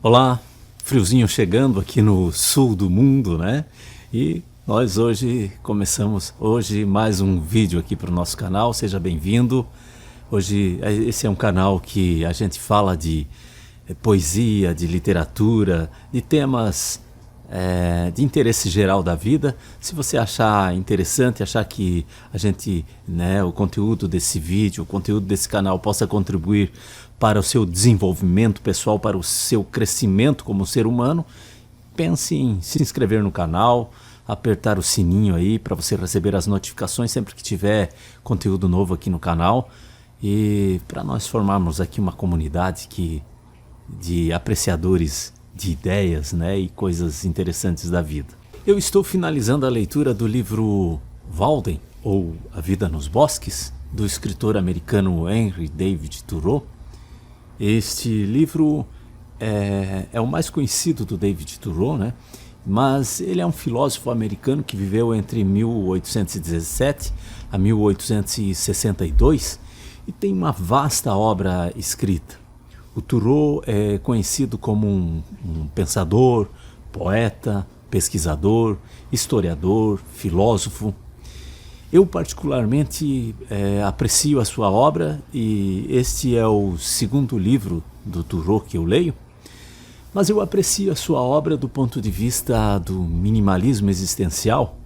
Olá, friozinho chegando aqui no sul do mundo, né? E nós hoje começamos mais um vídeo aqui para o nosso canal, seja bem-vindo. Hoje esse é um canal que a gente fala de poesia, de literatura, de temas de interesse geral da vida. Se você achar interessante, achar que a gente, o conteúdo desse vídeo, o conteúdo desse canal possa contribuir para o seu desenvolvimento pessoal, para o seu crescimento como ser humano, pense em se inscrever no canal, apertar o sininho aí para você receber as notificações sempre que tiver conteúdo novo aqui no canal, e para nós formarmos aqui uma comunidade de apreciadores de ideias, e coisas interessantes da vida. Eu estou finalizando a leitura do livro Walden, ou A Vida nos Bosques, do escritor americano Henry David Thoreau. Este livro é o mais conhecido do David Thoreau, mas ele é um filósofo americano que viveu entre 1817 a 1862 e tem uma vasta obra escrita. O Thoreau é conhecido como um pensador, poeta, pesquisador, historiador, filósofo. Eu particularmente aprecio a sua obra, e este é o segundo livro do Thoreau que eu leio, mas eu aprecio a sua obra do ponto de vista do minimalismo existencial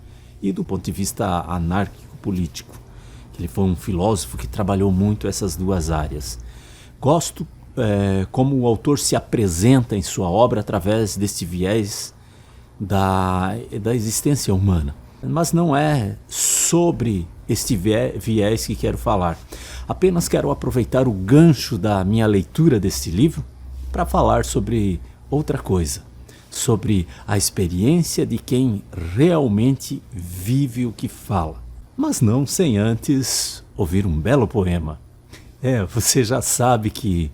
e do ponto de vista anárquico-político. Ele foi um filósofo que trabalhou muito essas duas áreas. Gosto como o autor se apresenta em sua obra através deste viés da existência humana. Mas não é sobre este viés que quero falar. Apenas quero aproveitar o gancho da minha leitura deste livro para falar sobre outra coisa, sobre a experiência de quem realmente vive o que fala. Mas não sem antes ouvir um belo poema. Você já sabe que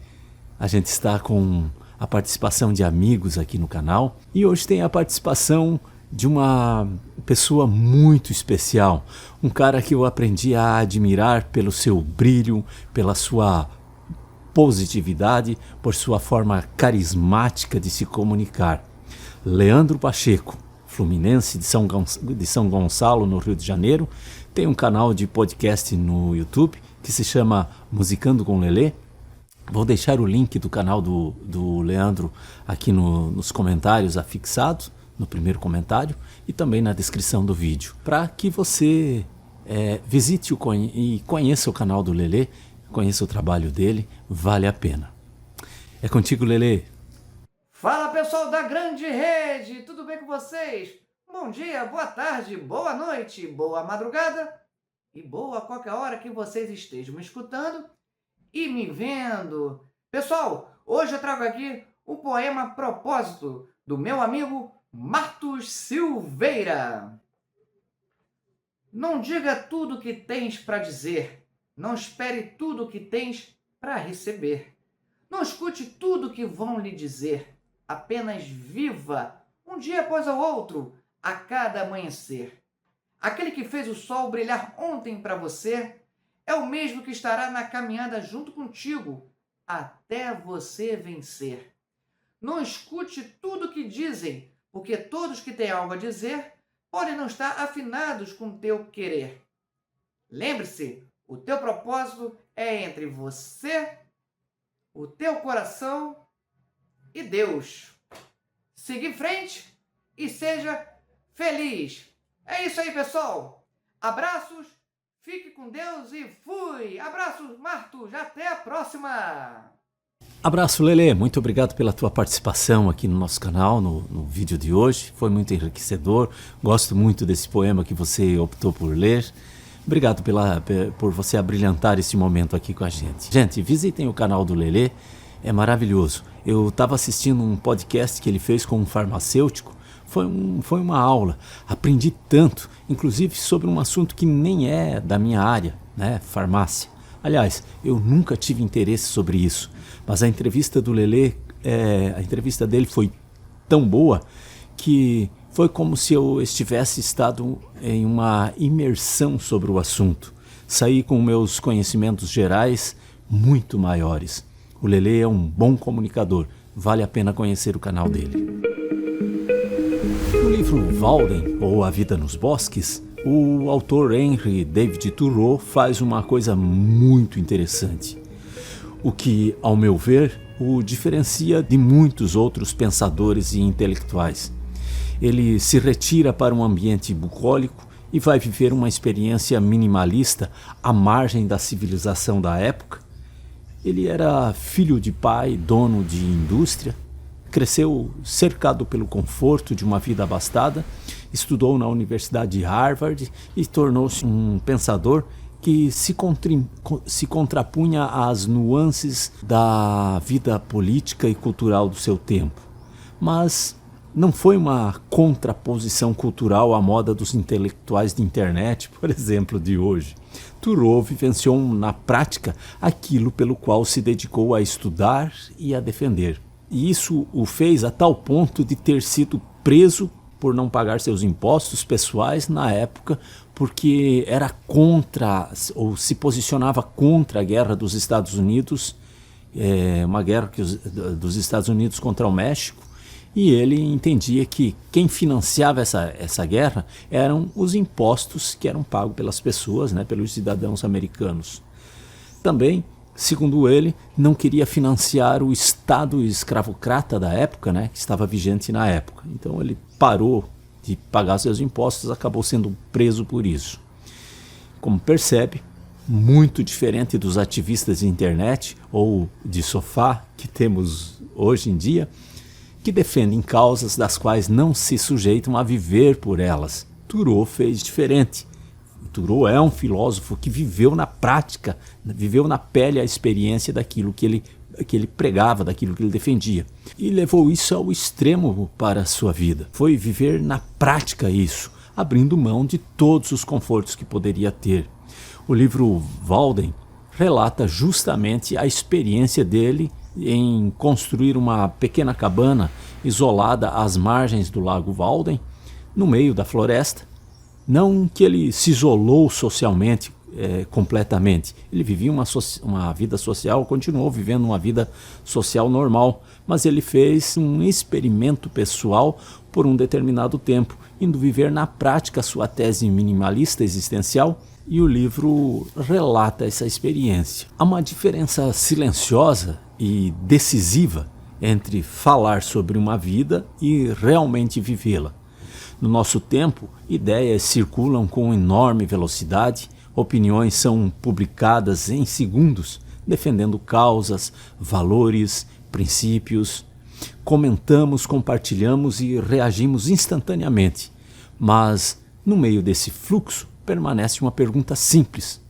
a gente está com a participação de amigos aqui no canal, e hoje tem a participação de uma pessoa muito especial, um cara que eu aprendi a admirar pelo seu brilho, pela sua positividade, por sua forma carismática de se comunicar. Leandro Pacheco, fluminense de São Gonçalo, no Rio de Janeiro, tem um canal de podcast no YouTube que se chama Musicando com Lelê. Vou deixar o link do canal do Leandro aqui nos comentários afixados, no primeiro comentário, e também na descrição do vídeo, para que você visite e conheça o canal do Lelê, conheça o trabalho dele, vale a pena. É contigo, Lelê. Fala, pessoal da grande rede, tudo bem com vocês? Bom dia, boa tarde, boa noite, boa madrugada e boa qualquer hora que vocês estejam me escutando e me vendo. Pessoal, hoje eu trago aqui o poema Propósito do meu amigo Martos Silveira. Não diga tudo o que tens para dizer, não espere tudo o que tens para receber. Não escute tudo o que vão lhe dizer, apenas viva um dia após o outro, a cada amanhecer. Aquele que fez o sol brilhar ontem para você é o mesmo que estará na caminhada junto contigo até você vencer. Não escute tudo o que dizem, porque todos que têm algo a dizer podem não estar afinados com o teu querer. Lembre-se, o teu propósito é entre você, o teu coração e Deus. Siga em frente e seja feliz. É isso aí, pessoal. Abraços, fique com Deus e fui. Abraços, Martos. Até a próxima. Abraço, Lelê. Muito obrigado pela tua participação aqui no nosso canal, no vídeo de hoje. Foi muito enriquecedor. Gosto muito desse poema que você optou por ler. Obrigado por você abrilhantar esse momento aqui com a gente. Gente, visitem o canal do Lelê. É maravilhoso. Eu estava assistindo um podcast que ele fez com um farmacêutico. Foi uma aula. Aprendi tanto, inclusive sobre um assunto que nem é da minha área, farmácia. Aliás, eu nunca tive interesse sobre isso, mas a entrevista do Lelê, a entrevista dele foi tão boa que foi como se eu estivesse estado em uma imersão sobre o assunto. Saí com meus conhecimentos gerais muito maiores. O Lelê é um bom comunicador, vale a pena conhecer o canal dele. No livro Walden, ou A Vida nos Bosques, o autor Henry David Thoreau faz uma coisa muito interessante, o que, ao meu ver, o diferencia de muitos outros pensadores e intelectuais. Ele se retira para um ambiente bucólico e vai viver uma experiência minimalista à margem da civilização da época. Ele era filho de pai, dono de indústria, cresceu cercado pelo conforto de uma vida abastada, estudou na Universidade de Harvard e tornou-se um pensador que se contrapunha às nuances da vida política e cultural do seu tempo. Mas não foi uma contraposição cultural à moda dos intelectuais de internet, por exemplo, de hoje. Thoreau vivenciou na prática aquilo pelo qual se dedicou a estudar e a defender. E isso o fez a tal ponto de ter sido preso por não pagar seus impostos pessoais na época, porque era contra, ou se posicionava contra a guerra dos Estados Unidos, uma guerra dos Estados Unidos contra o México, e ele entendia que quem financiava essa guerra eram os impostos que eram pagos pelas pessoas, pelos cidadãos americanos. Também, segundo ele, não queria financiar o Estado escravocrata da época, que estava vigente na época. Então ele parou de pagar seus impostos, acabou sendo preso por isso. Como percebe, muito diferente dos ativistas de internet ou de sofá que temos hoje em dia, que defendem causas das quais não se sujeitam a viver por elas. Thoreau fez diferente. Thoreau é um filósofo que viveu na prática, viveu na pele a experiência daquilo que ele pregava, daquilo que ele defendia. E levou isso ao extremo para a sua vida. Foi viver na prática isso, abrindo mão de todos os confortos que poderia ter. O livro Walden relata justamente a experiência dele em construir uma pequena cabana isolada às margens do lago Walden, no meio da floresta. Não que ele se isolou socialmente completamente. Ele vivia uma vida social, continuou vivendo uma vida social normal, mas ele fez um experimento pessoal por um determinado tempo, indo viver na prática a sua tese minimalista existencial, e o livro relata essa experiência. Há uma diferença silenciosa e decisiva entre falar sobre uma vida e realmente vivê-la. No nosso tempo, ideias circulam com enorme velocidade, opiniões são publicadas em segundos, defendendo causas, valores, princípios. Comentamos, compartilhamos e reagimos instantaneamente. Mas, no meio desse fluxo, permanece uma pergunta simples.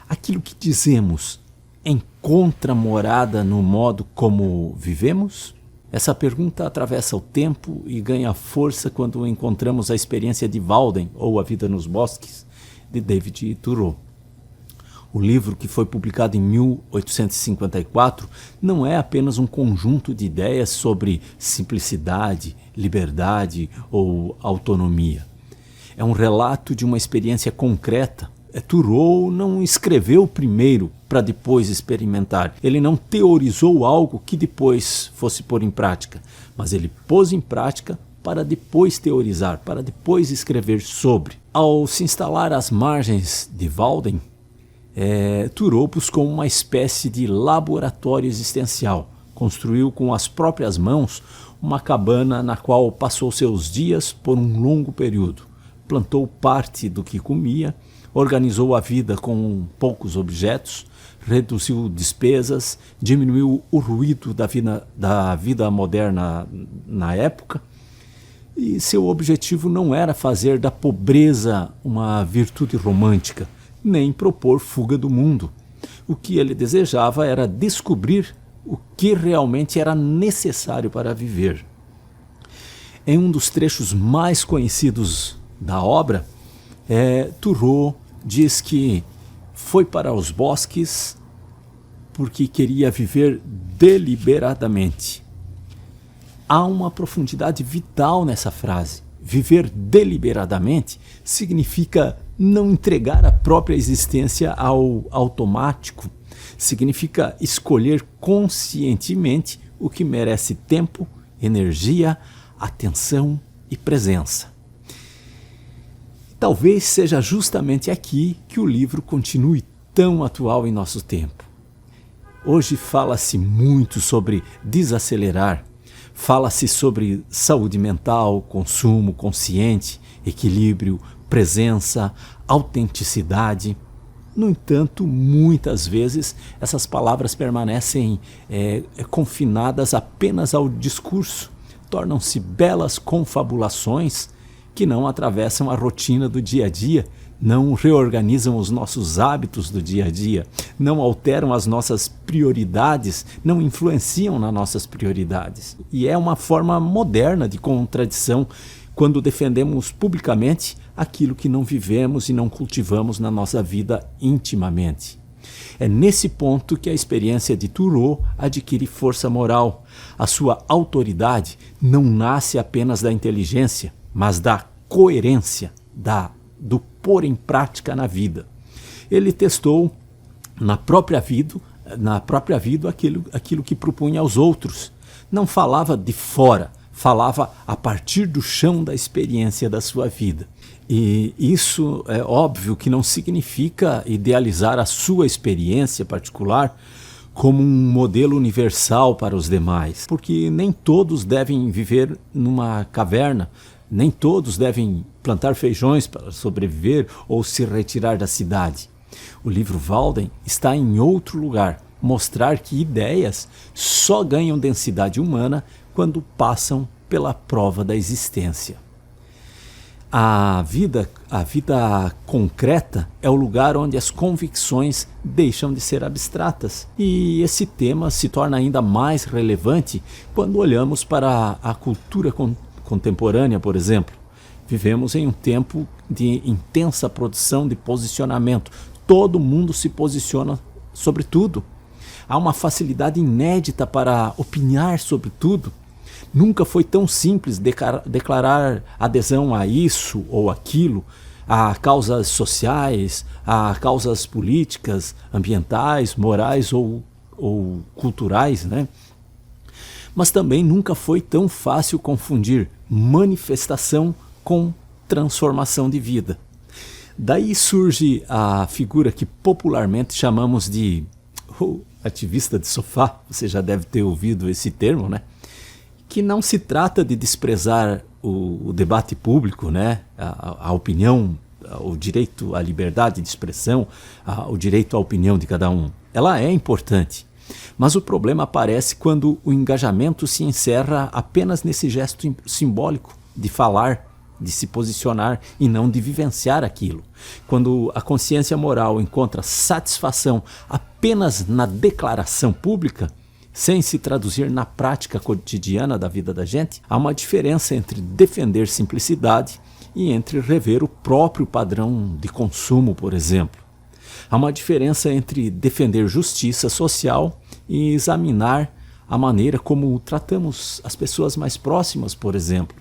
Aquilo que dizemos encontra morada no modo como vivemos? Essa pergunta atravessa o tempo e ganha força quando encontramos a experiência de Walden, ou A Vida nos Bosques, de David Thoreau. O livro, que foi publicado em 1854, não é apenas um conjunto de ideias sobre simplicidade, liberdade ou autonomia. É um relato de uma experiência concreta. Thoreau não escreveu primeiro para depois experimentar. Ele não teorizou algo que depois fosse pôr em prática, mas ele pôs em prática para depois teorizar, para depois escrever sobre. Ao se instalar às margens de Walden, Thoreau buscou uma espécie de laboratório existencial. Construiu com as próprias mãos uma cabana na qual passou seus dias por um longo período. Plantou parte do que comia, organizou a vida com poucos objetos, reduziu despesas, diminuiu o ruído da vida moderna na época, e seu objetivo não era fazer da pobreza uma virtude romântica, nem propor fuga do mundo. O que ele desejava era descobrir o que realmente era necessário para viver. Em um dos trechos mais conhecidos da obra, Thoreau diz que foi para os bosques porque queria viver deliberadamente. Há uma profundidade vital nessa frase. Viver deliberadamente significa não entregar a própria existência ao automático, significa escolher conscientemente o que merece tempo, energia, atenção e presença. Talvez seja justamente aqui que o livro continue tão atual em nosso tempo. Hoje fala-se muito sobre desacelerar, fala-se sobre saúde mental, consumo consciente, equilíbrio, presença, autenticidade. No entanto, muitas vezes essas palavras permanecem confinadas apenas ao discurso, tornam-se belas confabulações que não atravessam a rotina do dia a dia, não reorganizam os nossos hábitos do dia a dia, não alteram as nossas prioridades, não influenciam nas nossas prioridades. E é uma forma moderna de contradição quando defendemos publicamente aquilo que não vivemos e não cultivamos na nossa vida intimamente. É nesse ponto que a experiência de Thoreau adquire força moral. A sua autoridade não nasce apenas da inteligência, mas da coerência, do pôr em prática na vida. Ele testou na própria vida aquilo que propunha aos outros. Não falava de fora, falava a partir do chão da experiência da sua vida. E isso é óbvio que não significa idealizar a sua experiência particular como um modelo universal para os demais, porque nem todos devem viver numa caverna, nem todos devem plantar feijões para sobreviver ou se retirar da cidade. O livro Walden está em outro lugar, mostrar que ideias só ganham densidade humana quando passam pela prova da existência. A vida concreta é o lugar onde as convicções deixam de ser abstratas. E esse tema se torna ainda mais relevante quando olhamos para a cultura contemporânea, por exemplo. Vivemos em um tempo de intensa produção de posicionamento. Todo mundo se posiciona sobre tudo. Há uma facilidade inédita para opinar sobre tudo. Nunca foi tão simples declarar adesão a isso ou aquilo, a causas sociais, a causas políticas, ambientais, morais ou culturais, né? Mas também nunca foi tão fácil confundir manifestação com transformação de vida. Daí surge a figura que popularmente chamamos de ativista de sofá. Você já deve ter ouvido esse termo, né? Que não se trata de desprezar o debate público, né? A opinião, o direito à liberdade de expressão, o direito à opinião de cada um. Ela é importante, mas o problema aparece quando o engajamento se encerra apenas nesse gesto simbólico de falar, de se posicionar e não de vivenciar aquilo. Quando a consciência moral encontra satisfação apenas na declaração pública, sem se traduzir na prática cotidiana da vida da gente, há uma diferença entre defender simplicidade e entre rever o próprio padrão de consumo, por exemplo. Há uma diferença entre defender justiça social e examinar a maneira como tratamos as pessoas mais próximas, por exemplo.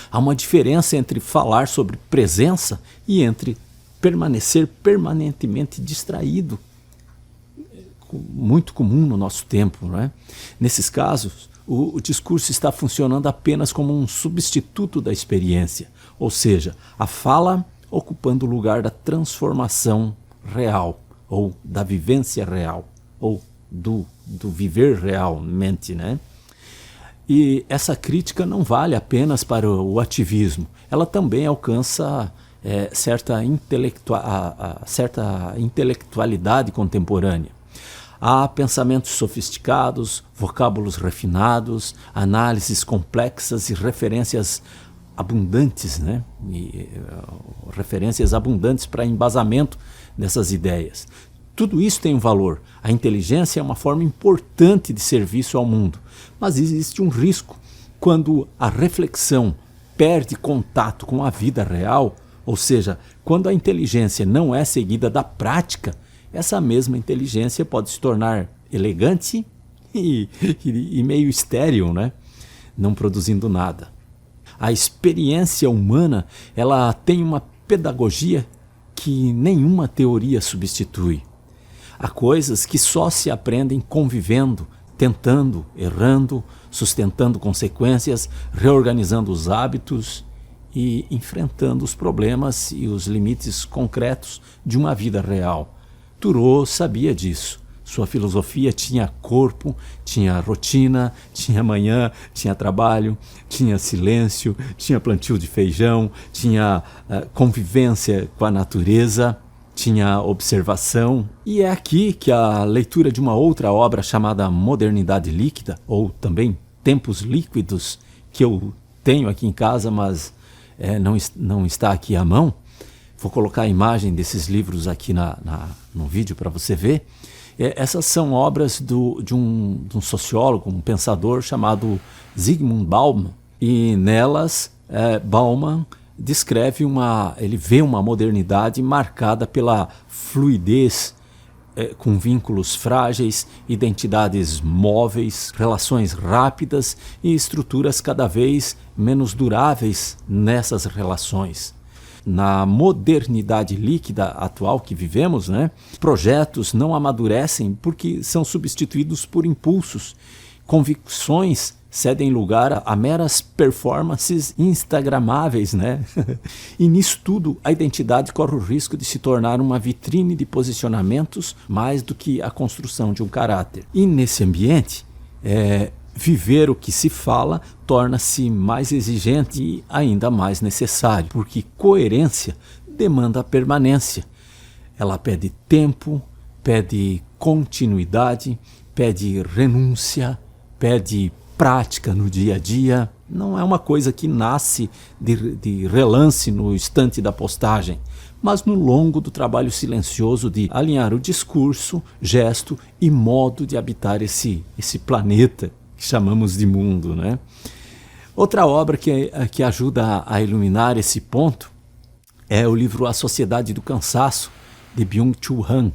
Há uma diferença entre falar sobre presença e entre permanecer permanentemente distraído, muito comum no nosso tempo, né? Nesses casos, o discurso está funcionando apenas como um substituto da experiência, ou seja, a fala ocupando o lugar da transformação real, ou da vivência real, ou do viver realmente, né? E essa crítica não vale apenas para o ativismo, ela também alcança certa intelectualidade contemporânea. Há pensamentos sofisticados, vocábulos refinados, análises complexas e referências abundantes, né? Referências abundantes para embasamento dessas ideias. Tudo isso tem um valor. A inteligência é uma forma importante de serviço ao mundo, mas existe um risco. Quando a reflexão perde contato com a vida real, ou seja, quando a inteligência não é seguida da prática, essa mesma inteligência pode se tornar elegante e meio estéril, né? Não produzindo nada. A experiência humana, ela tem uma pedagogia que nenhuma teoria substitui. Há coisas que só se aprendem convivendo, tentando, errando, sustentando consequências, reorganizando os hábitos e enfrentando os problemas e os limites concretos de uma vida real. Thoreau sabia disso. Sua filosofia tinha corpo, tinha rotina, tinha manhã, tinha trabalho, tinha silêncio, tinha plantio de feijão, tinha convivência com a natureza, tinha observação. E é aqui que a leitura de uma outra obra chamada Modernidade Líquida, ou também Tempos Líquidos, que eu tenho aqui em casa, mas não está aqui à mão. Vou colocar a imagem desses livros aqui no vídeo para você ver. Essas são obras de um sociólogo, um pensador chamado Zygmunt Bauman. E nelas, Bauman descreve ele vê uma modernidade marcada pela fluidez, com vínculos frágeis, identidades móveis, relações rápidas e estruturas cada vez menos duráveis nessas relações. Na modernidade líquida atual que vivemos, projetos não amadurecem porque são substituídos por impulsos. Convicções cedem lugar a meras performances instagramáveis, E nisso tudo, a identidade corre o risco de se tornar uma vitrine de posicionamentos mais do que a construção de um caráter. E nesse ambiente, viver o que se fala torna-se mais exigente e ainda mais necessário, porque coerência demanda permanência. Ela pede tempo, pede continuidade, pede renúncia, pede prática no dia a dia. Não é uma coisa que nasce de relance no instante da postagem, mas no longo do trabalho silencioso de alinhar o discurso, gesto e modo de habitar esse planeta que chamamos de mundo, Outra obra que ajuda a iluminar esse ponto é o livro A Sociedade do Cansaço, de Byung-Chul Han.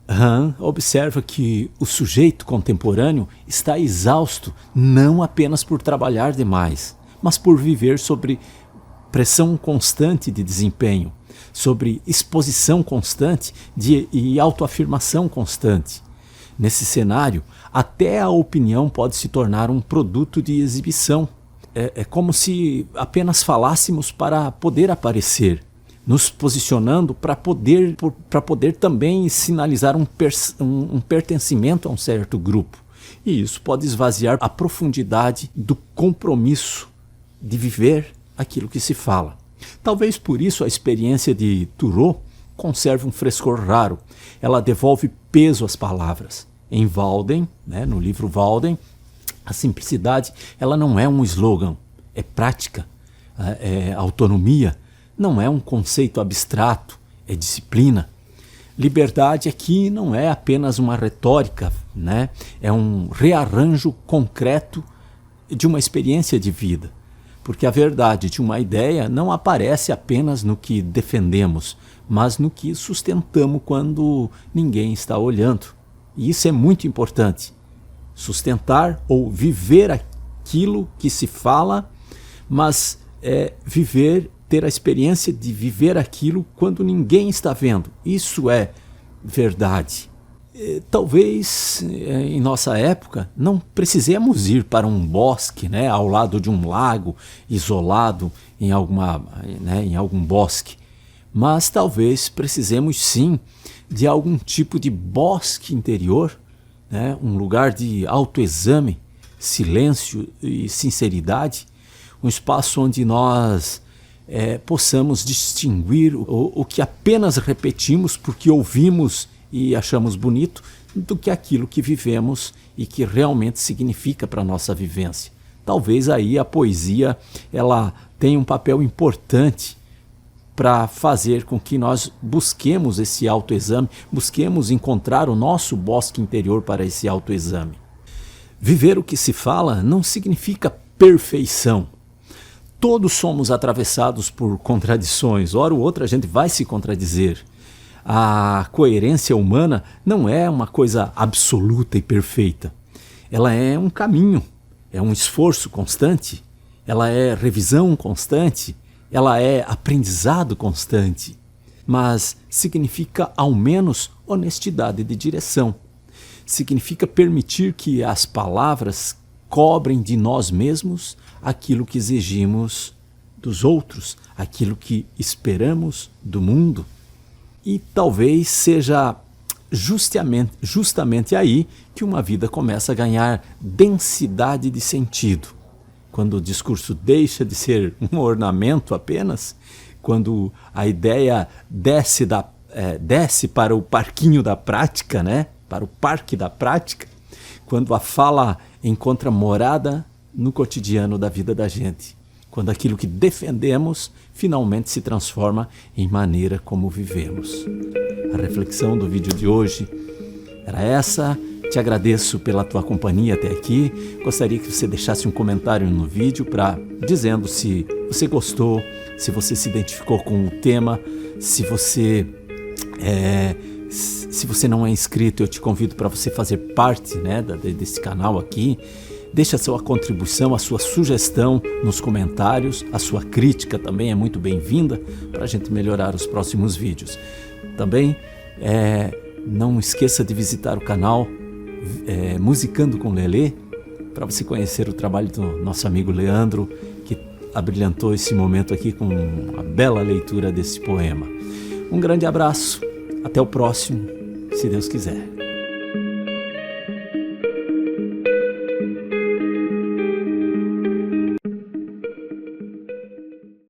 Han observa que o sujeito contemporâneo está exausto não apenas por trabalhar demais, mas por viver sobre pressão constante de desempenho, sobre exposição constante e autoafirmação constante. Nesse cenário, até a opinião pode se tornar um produto de exibição. É como se apenas falássemos para poder aparecer, nos posicionando para poder também sinalizar um pertencimento a um certo grupo. E isso pode esvaziar a profundidade do compromisso de viver aquilo que se fala. Talvez por isso a experiência de Thoreau conserve um frescor raro. Ela devolve peso às palavras. Em Walden, no livro Walden, a simplicidade ela não é um slogan, é prática, é autonomia, não é um conceito abstrato, é disciplina. Liberdade aqui não é apenas uma retórica, é um rearranjo concreto de uma experiência de vida. Porque a verdade de uma ideia não aparece apenas no que defendemos, mas no que sustentamos quando ninguém está olhando. E isso é muito importante. Sustentar ou viver aquilo que se fala, mas ter a experiência de viver aquilo quando ninguém está vendo. Isso é verdade. Talvez em nossa época não precisemos ir para um bosque, ao lado de um lago, isolado em algum bosque. Mas talvez precisemos sim de algum tipo de bosque interior, um lugar de autoexame, silêncio e sinceridade, um espaço onde nós possamos distinguir o que apenas repetimos porque ouvimos e achamos bonito, do que aquilo que vivemos e que realmente significa para a nossa vivência. Talvez aí a poesia ela tenha um papel importante para fazer com que nós busquemos esse autoexame, busquemos encontrar o nosso bosque interior para esse autoexame. Viver o que se fala não significa perfeição. Todos somos atravessados por contradições, hora ou outra a gente vai se contradizer. A coerência humana não é uma coisa absoluta e perfeita. Ela é um caminho, é um esforço constante, ela é revisão constante, ela é aprendizado constante, mas significa ao menos honestidade de direção. significa permitir que as palavras cobrem de nós mesmos aquilo que exigimos dos outros, aquilo que esperamos do mundo. E talvez seja justamente aí que uma vida começa a ganhar densidade de sentido. Quando o discurso deixa de ser um ornamento apenas, quando a ideia desce para o parquinho da prática, né? Para o parque da prática, quando a fala encontra morada no cotidiano da vida da gente, quando aquilo que defendemos finalmente se transforma em maneira como vivemos. A reflexão do vídeo de hoje era essa. Te agradeço pela tua companhia até aqui. Gostaria que você deixasse um comentário no vídeo dizendo se você gostou, se você se identificou com o tema, se você não é inscrito, eu te convido para você fazer parte, né, desse canal aqui. Deixa a sua contribuição, a sua sugestão nos comentários. A sua crítica também é muito bem-vinda para a gente melhorar os próximos vídeos. Também não esqueça de visitar o canal Musicando com Lelê, para você conhecer o trabalho do nosso amigo Leandro, que abrilhantou esse momento aqui com a bela leitura desse poema. Um grande abraço, até o próximo, se Deus quiser.